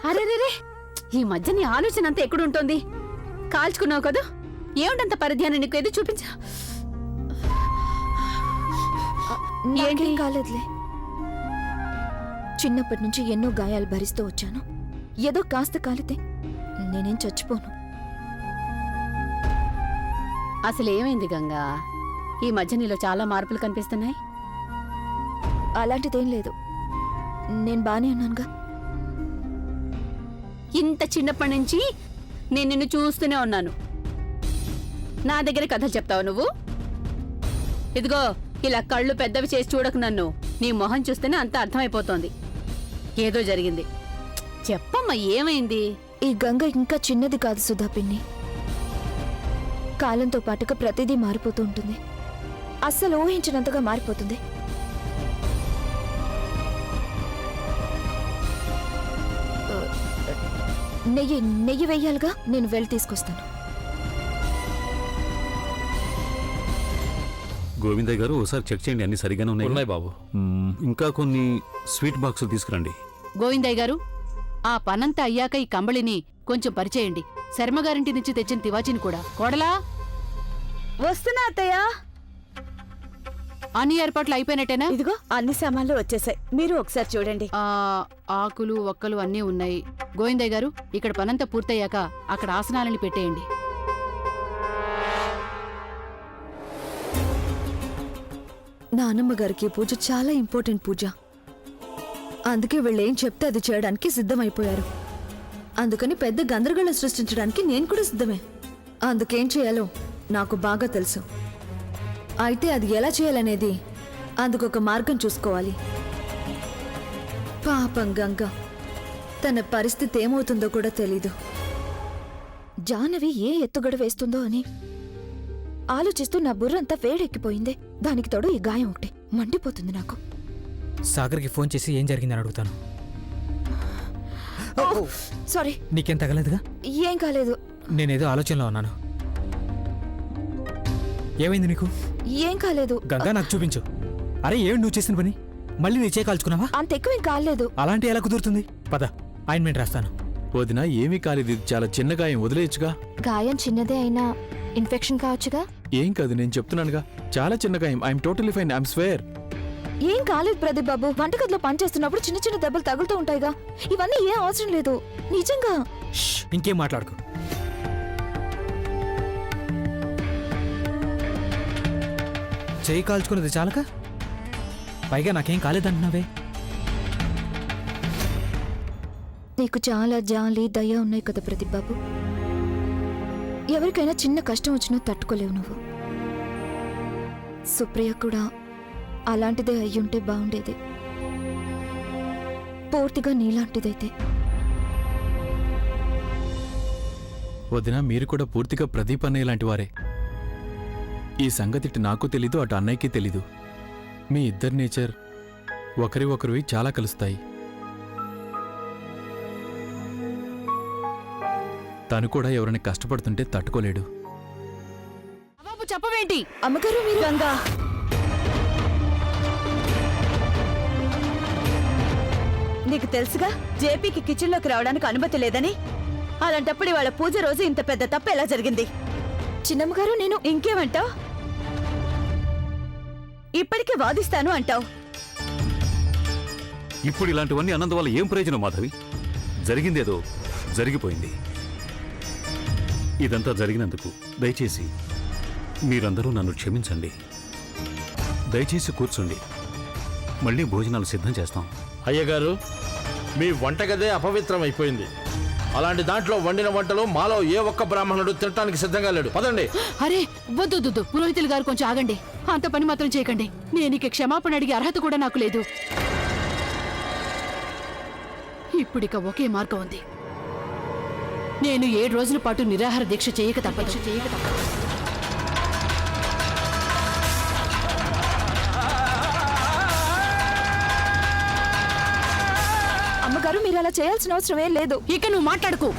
అరే ఈ మధ్య నీ ఆలోచన అంతా ఎక్కడుంటోంది? కాల్చుకున్నావు కదా, ఏమిటంత పరిధ్యానం నీకు? ఏదో చూపించా. నాకేం కాలేదులే. చిన్నప్పటి నుంచి ఎన్నో గాయాలు భరిస్తూ వచ్చాను. ఏదో కాస్త కాలితే నేనేం చచ్చిపోను. అసలు ఏమైంది గంగా? ఈ మధ్య నీలో చాలా మార్పులు కనిపిస్తున్నాయి. అలాంటిదేం లేదు, నేను బానే ఉన్నానుగా. ఇంత చిన్నప్పటి నుంచి నేను నిన్ను చూస్తూనే ఉన్నాను. నా దగ్గర కథలు చెప్తావు నువ్వు? ఇదిగో ఇలా కళ్ళు పెద్దవి చేసి చూడకు నన్ను. నీ మొహం చూస్తేనే అంత అర్థమైపోతోంది. ఏదో జరిగింది. చెప్పమ్మా, ఏమైంది? ఈ గంగ ఇంకా చిన్నది కాదు సుధా పిన్ని. కాలంతో పాటుగా ప్రతిదీ మారిపోతూ ఉంటుంది. అస్సలు ఊహించినంతగా మారిపోతుంది. నెయ్యి వెయ్యాలిగా, నేను వెళ్ళి తీసుకొస్తాను. గోవిందయ్య గారు, ఒకసారి చెక్ చేయండి, అన్ని సరిగానే ఉన్నాయి బాబు. ఇంకా కొన్ని స్వీట్ బాక్సులు తీసుకురండి. గోవిందయ్య గారు, ఆ పనంతా అయ్యాక ఈ కంబళిని కొంచెం పరిచేయండి. శర్మగారింటి నుంచి తెచ్చిన తివాచిని కూడా. కోడలా, వస్తున్నా అత్తయ్య. అన్ని ఏర్పాట్లు అయిపోయినట్టేనా? ఇదిగో అన్ని సామాన్లు వచ్చేసాయి, మీరు ఒకసారి చూడండి. ఆకులు ఒక్కలు అన్నీ ఉన్నాయి. గోవిందయ్య గారు, ఇక్కడ పనంతా పూర్తయ్యాక అక్కడ ఆసనాలని పెట్టేయండి. నానమ్మ గారికి పూజ చాలా ఇంపార్టెంట్ పూజ. అందుకే వీళ్ళేం చెప్తే అది చేయడానికి సిద్ధమైపోయారు. అందుకని పెద్ద గందరగోళం సృష్టించడానికి నేను కూడా సిద్ధమే. అందుకేం చేయాలో నాకు బాగా తెలుసు. అయితే అది ఎలా చేయాలనేది అందుకొక మార్గం చూసుకోవాలి. పాపం గంగ, తన పరిస్థితి ఏమవుతుందో కూడా తెలీదు. జాహ్నవి ఏ ఎత్తుగడ వేస్తుందో అని ఆలోచిస్తూ నా బుర్రంతా వేడెక్కిపోయింది. దానికి తోడు ఈ గాయం ఒకటి మండిపోతుంది నాకు. సాగర్కి ఫోన్ చేసి ఏం జరిగిందని అడుగుతాను. సారీ. నీకేం తగలేదుగా? ఏం కాలేదు. నేనేదో ఆలోచనలో ఉన్నాను. ఏమైంది నీకు? ఏం కాలేదు. గంగా, నాకు చూపించు. అరే, ఏమి నువ్వు చేసిన పని? మళ్ళీ నీ కాల్చుకున్నావా? అంత ఎక్కువేం కాలేదు. అలాంటి ఎలా కుదురుతుంది? పద, ఆయింట్మెంట్ రాస్తాను. వదినా, ఏమీ కాలేదు, ఇది చాలా చిన్న గాయం, వదిలేయచ్చుగా. గాయం చిన్నదే అయినా ఇన్ఫెక్షన్ కావచ్చుగా. ఏం కాదు, నేను చెప్తున్నానుగా, చాలా చిన్న గాయం. I'm totally fine, I'm swear. ఏం కాలేదు ప్రదీప్ బాబు. వంటగదిలో పనిచేస్తున్నప్పుడు చిన్న చిన్న దెబ్బలు తగులుతూ ఉంటాయిగా. ఇవన్నీ ఏం అవసరం లేదు, నిజంగా. ఇంకేం మాట్లాడుకో. చేయి కాల్చుకున్నది చాలక పైగా నాకేం కాలేదంటున్నావే? నీకు చాలా జాలి, దయ ఉన్నాయి కదా ప్రదీప్ బాబు. ఎవరికైనా చిన్న కష్టం వచ్చినా తట్టుకోలేవు నువ్వు. సుప్రియ కూడా అలాంటిదే అయ్యుంటే బాగుండేది, పూర్తిగా నీలాంటిదైతే. వదినా, మీరు కూడా పూర్తిగా ప్రదీప్ అన్నయ్య లాంటి వారే. ఈ సంగతి ఇటు నాకు తెలీదు, అటు అన్నయ్యకి తెలీదు. మీ ఇద్దరి నేచర్ ఒకరి ఒకరివి చాలా కలుస్తాయి. తను కూడా ఎవరైనా కష్టపడుతుంటే తట్టుకోలేడు. బాబు, చెప్పవేంటి? అమ్మగారు, మీరు గంగా, నీకు తెలుసుగా జేపీకి కిచెన్ లోకి రావడానికి అనుమతి లేదని. అలాంటప్పుడు వాళ్ళ పూజ రోజు ఇంత పెద్ద తప్పు ఎలా జరిగింది? చిన్నమ్మగారు, నేను ఇంకేమంటావు? ఇప్పటికే వాదిస్తాను అంటావు. ఇప్పుడు ఇలాంటివన్నీ అన్నందువల్ల ఏం ప్రయోజనం మాధవి? జరిగిందేదో జరిగిపోయింది. ఇదంతా జరిగినందుకు దయచేసి మీరందరూ నన్ను క్షమించండి. దయచేసి కూర్చోండి, మళ్ళీ భోజనాలు సిద్ధం చేస్తాం. అయ్యగారు, మీ వంటగదే అపవిత్రమైపోయింది. అలాంటి దాంట్లో వండిన వంటలు మాలో ఏ ఒక్క బ్రాహ్మణుడు తినటానికి సిద్ధంగా లేడు. పదండి. అరే, వద్దు పురోహితులు గారు, కొంచెం ఆగండి. అంత పని మాత్రం చేయకండి. నేను ఇక క్షమాపణ అడిగే అర్హత కూడా నాకు లేదు. ఇప్పుడిక ఒకే మార్గం ఉంది. నేను 7 రోజుల పాటు నిరాహార దీక్ష చేయక తప్పదు. అమ్మగారు, మీరు అలా చేయాల్సిన అవసరం ఏం లేదు. ఇక నువ్వు మాట్లాడుకో.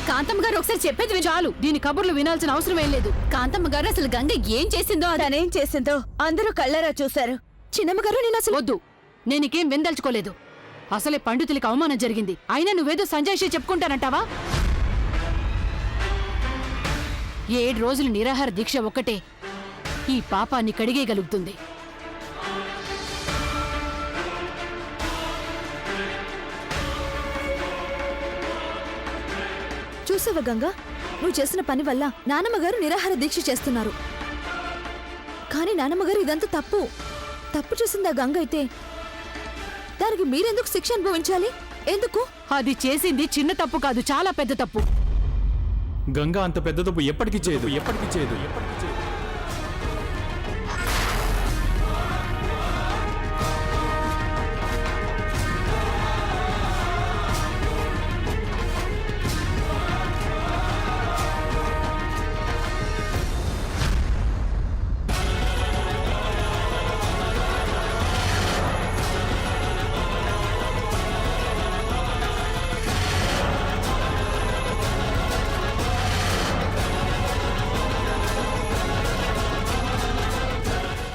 కాంతమ్మ గారు ఒకసారి చెప్పేది చాలు. దీని కబుర్లు వినాల్సిన అవసరం ఏం లేదు. కాంతమ్మ గారు అసలు గంగ ఏం చేసిందో, తనేం చేసిందో అందరూ కళ్ళారా చూశారు. చిన్నమ్మగారు, నేను అసలు వద్దు, నేనికేం విందల్చుకోలేదు. అసలే పండితులకి అవమానం జరిగింది. అయినా నువ్వేదో సంజాయిషి చెప్పుకుంటానంటావా? 7 రోజులు నిరాహార దీక్ష ఒక్కటే ఈ పాపాన్ని కడిగేయగలుగుతుంది. చూసావా గంగా, నువ్వు చేసిన పని వల్ల నానమ్మగారు నిరాహార దీక్ష చేస్తున్నారు. కానీ నానమ్మగారు ఇదంతా తప్పు చేసిందా గంగ అయితే దానికి మీరెందుకు శిక్ష అనుభవించాలి? ఎందుకు? అది చేసింది చిన్న తప్పు కాదు, చాలా పెద్ద తప్పు. గంగా అంత పెద్ద తప్పు ఎప్పటికీ చేయదు.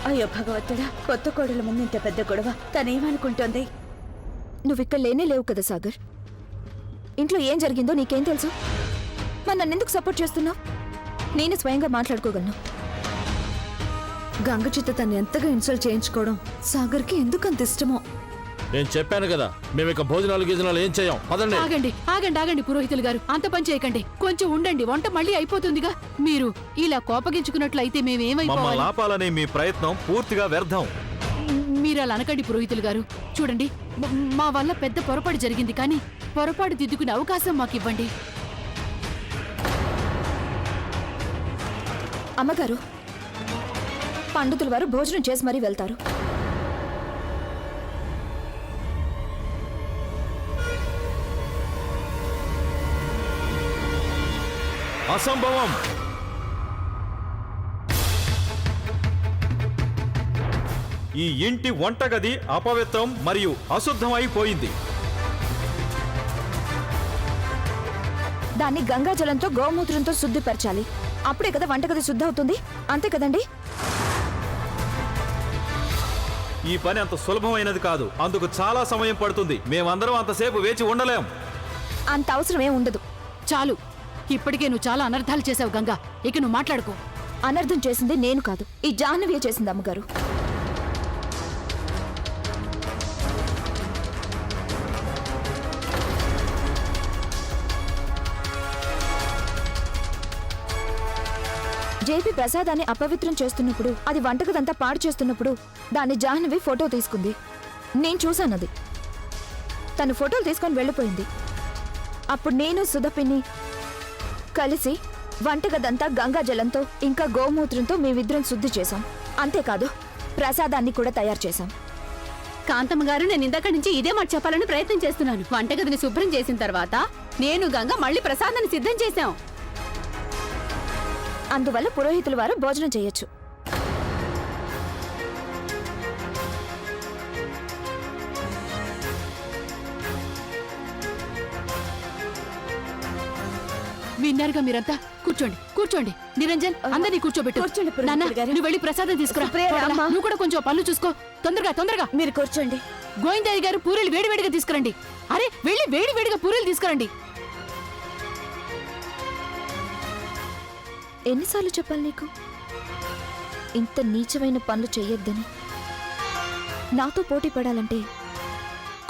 అయ్యో భగవంతుడా, కొత్త కోడల ముందు ఇంత పెద్ద గొడవ. తనేమనుకుంటోంది? నువ్విక్కడ లేనే లేవు కదా సాగర్. ఇంట్లో ఏం జరిగిందో నీకేం తెలుసు? మరి నన్నెందుకు సపోర్ట్ చేస్తున్నావు? నేను స్వయంగా మాట్లాడుకోగలను. గంగ చేత తను ఎంతగా ఇన్సల్ట్ చేయించుకోవడం సాగర్కి ఎందుకు అంత ఇష్టమో. నేను చెప్పాను కదా, మేము ఇక భోజనాలు ఏం చేయం. పదండి. ఆగండి పురోహితులు గారు, అంత పని చేయకండి. కొంచెం ఉండండి, వంట మళ్ళీ అయిపోతుందిగా. మీరు ఇలా కోపగించుకున్నట్లయితే మమ్మల్ని మేమేమైపోవాలి? ఆపాలనే మీ ప్రయత్నం పూర్తిగా వ్యర్థం. మీరు అలా అనకండి పురోహితులు గారు. చూడండి, మా వల్ల పెద్ద పొరపాటు జరిగింది, కానీ పొరపాటు దిద్దుకునే అవకాశం మాకివ్వండి. అమ్మగారు, పండితుల వారు భోజనం చేసి మరీ వెళ్తారు. అసంభవం. ఈ ఇంటి వంటగది అపవిత్రం మరియు అశుద్ధమైపోయింది. దాన్ని గంగాజలంతో గోమూత్రంతో శుద్ధిపరచాలి. అప్పుడే కదా వంటగది శుద్ధి అవుతుంది. అంతే కదండి? ఈ పని అంత సులభమైనది కాదు. అందుకు చాలా సమయం పడుతుంది. మేమందరం అంతసేపు వేచి ఉండలేం. అంత అవసరమే ఉండదు. చాలు, ఇప్పటికే నువ్వు చాలా అనర్థాలు చేసావు గంగా. ఇక నువ్వు మాట్లాడుకో. అనర్థం చేసింది నేను కాదు, ఈ జాహ్నవియే చేసింది అమ్మగారు. జేపీ ప్రసాదాన్ని అపవిత్రం చేస్తున్నప్పుడు, అది వంటగదంతా పాడు చేస్తున్నప్పుడు దాన్ని జాహ్నవి ఫోటో తీసుకుంది. నేను చూశానది. తను ఫోటోలు తీసుకొని వెళ్ళిపోయింది. అప్పుడు నేను సుధపిన్ని కలిసి వంటగదంతా గంగాజలంతో ఇంకా గోమూత్రంతో మేమిద్దరం శుద్ధి చేశాం. అంతేకాదు, ప్రసాదాన్ని కూడా తయారు చేశాం. కాంతమ్మ గారు, నేను ఇందాక నుంచి ఇదే మాట చెప్పాలని ప్రయత్నం చేస్తున్నాను. వంటగదిని శుభ్రం చేసిన తర్వాత నేను గంగ మళ్ళీ ప్రసాదాన్ని సిద్ధం చేశాం. అందువల్ల పురోహితుల వారు భోజనం చేయొచ్చు. విన్నారుగా మీరంతా. కూర్చోండి. నిరంజన్, అందరినీ కూర్చోబెట్టు. కూర్చోండి, పురోహితులు నాన్న, గారు. నువ్వు వెళ్ళి ప్రసాదం తీసుకురా. సుప్రియ, కోడలా, అమ్మా. నువ్వు కూడా కొంచెం పళ్ళు చూసుకో. తొందరగా. మీరు కూర్చోండి. గోవిందయ్య గారు, పూరీలు వేడివేడిగా తీసుకురండి. అరే, వెళ్ళి వేడివేడిగా పూరీలు తీసుకురండి. ఎన్నిసార్లు చెప్పాలి నీకు ఇంత నీచమైన పనులు చెయ్యొద్దని? నాతో పోటీ పడాలంటే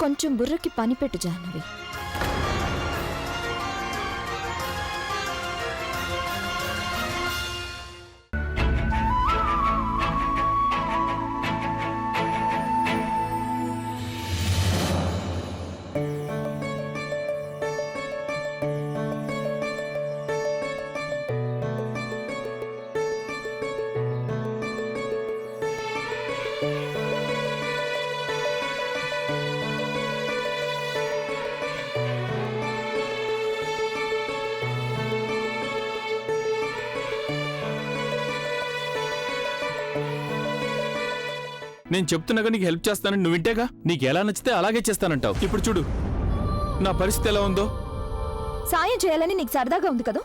కొంచెం బుర్రకి పని పెట్టు జాహ్నవి. నేను చెప్తున్నాగా నీకు హెల్ప్ చేస్తానని నువ్వు వింటేగా. నీకు ఎలా నచ్చితే అలాగే చేస్తానంటావు. ఇప్పుడు చూడు నా పరిస్థితి ఎలా ఉందో. సాయం చేయాలని నీకు సరదాగా ఉంది కదా.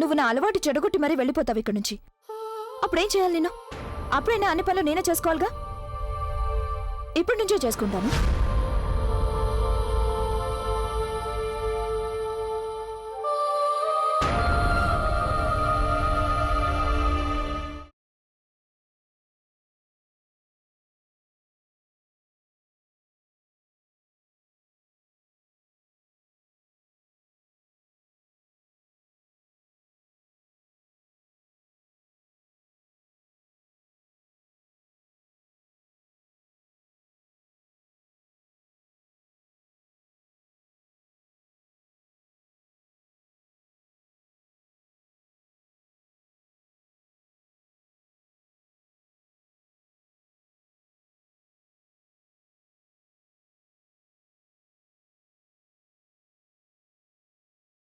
నువ్వు నా అలవాటు చెడగొట్టి మరీ వెళ్ళిపోతావు ఇక్కడి నుంచి. అప్పుడేం చేయాలి నేను? అప్పుడైనా అన్ని పనులు నేనే చేసుకోవాలిగా. ఇప్పటి నుంచే చేసుకుంటాను.